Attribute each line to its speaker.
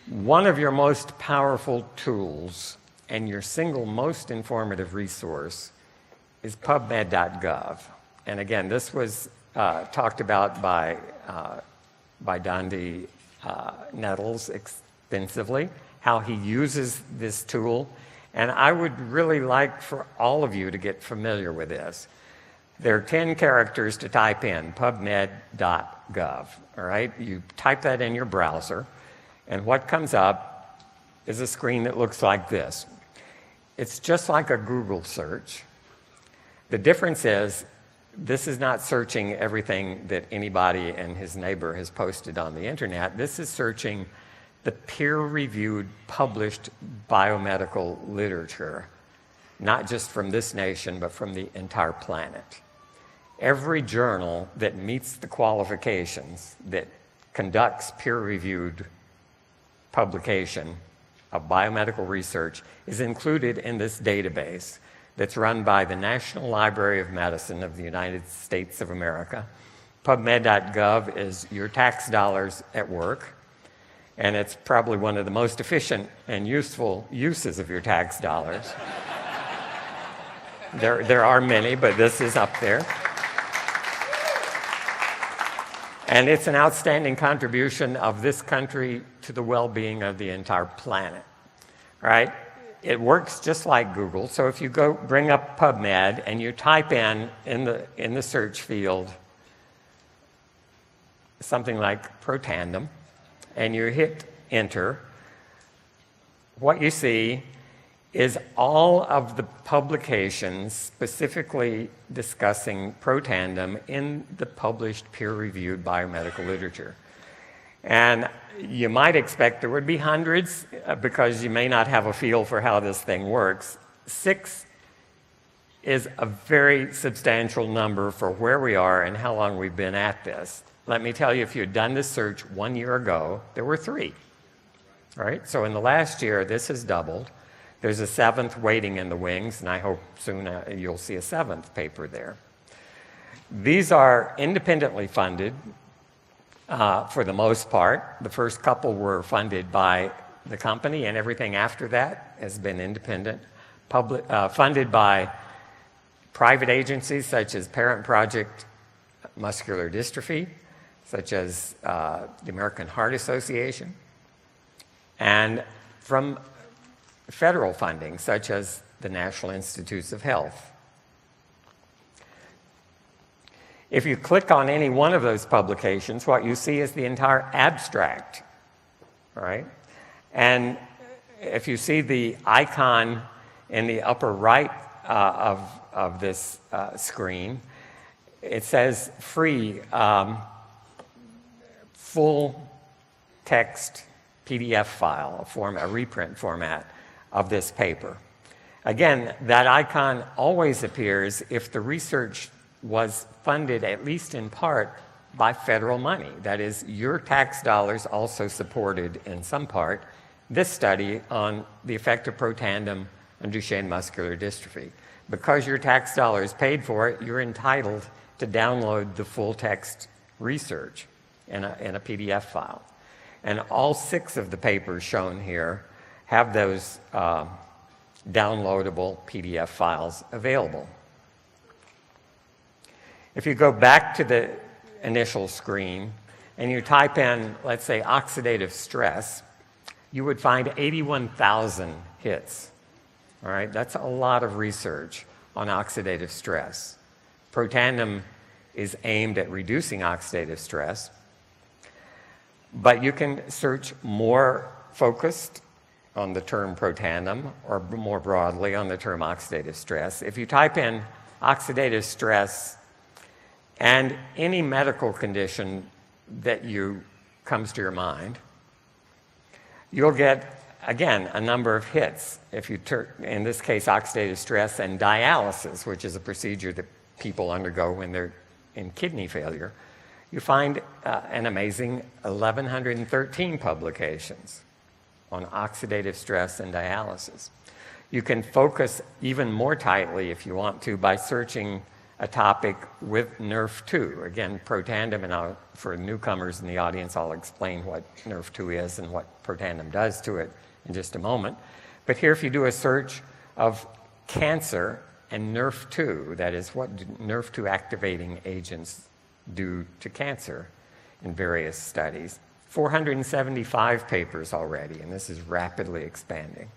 Speaker 1: One of your most powerful tools and your single most informative resource is PubMed.gov. And again, this was talked about by Dundee Nettles extensively, how he uses this tool. And I would really like for all of you to get familiar with this. There are 10 characters to type in, pubmed.gov, all right? You type that in your browser, and what comes up is a screen that looks like this. It's just like a Google search. The difference is this is not searching everything that anybody and his neighbor has posted on the internet. This is searching the peer-reviewed, published biomedical literature, not just from this nation, but from the entire planet. Every journal that meets the qualifications, that conducts peer-reviewed publication of biomedical research, is included in this database that's run by the National Library of Medicine of the United States of America. PubMed.gov is your tax dollars at work, and it's probably one of the most efficient and useful uses of your tax dollars. There are many, but this is up there. And it's an outstanding contribution of this country to the well-being of the entire planet, right? It works just like Google. So if you go bring up PubMed and you type in the search field something like protandem, and you hit enter, what you see is all of the publications specifically discussing protandem in the published peer-reviewed biomedical literature. And you might expect there would be hundreds because you may not have a feel for how this thing works. 6 is a very substantial number for where we are and how long we've been at this. Let me tell you, if you had done this search 1 year ago, there were 3. All right? So in the last year, this has doubled. There's a 7th waiting in the wings, and I hope soon you'll see a 7th paper there. These are independently funded for the most part. The first couple were funded by the company, and everything after that has been independent, funded by private agencies such as Parent Project Muscular Dystrophy, such as the American Heart Association, and from federal funding, such as the National Institutes of Health. If you click on any one of those publications, what you see is the entire abstract, right? And if you see the icon in the upper right of this screen, it says free full text PDF file, a reprint format of this paper. Again, that icon always appears if the research was funded, at least in part, by federal money. That is, your tax dollars also supported, in some part, this study on the effect of protandem on Duchenne muscular dystrophy. Because your tax dollars paid for it, you're entitled to download the full text research in a PDF file. And all 6 of the papers shown here have those downloadable PDF files available. If you go back to the initial screen and you type in, let's say, oxidative stress, you would find 81,000 hits. All right, that's a lot of research on oxidative stress. Protandem is aimed at reducing oxidative stress, but you can search more focused on the term protandem or more broadly on the term oxidative stress. If you type in oxidative stress and any medical condition that comes to your mind, you'll get, again, a number of hits. If you in this case, oxidative stress and dialysis, which is a procedure that people undergo when they're in kidney failure, you find an amazing 1,113 publications on oxidative stress and dialysis. You can focus even more tightly, if you want to, by searching a topic with Nrf2. Again, protandem, and for newcomers in the audience, I'll explain what Nrf2 is and what protandem does to it in just a moment. But here, if you do a search of cancer and Nrf2, that is, what do Nrf2 activating agents do to cancer in various studies, 475 papers already, and this is rapidly expanding.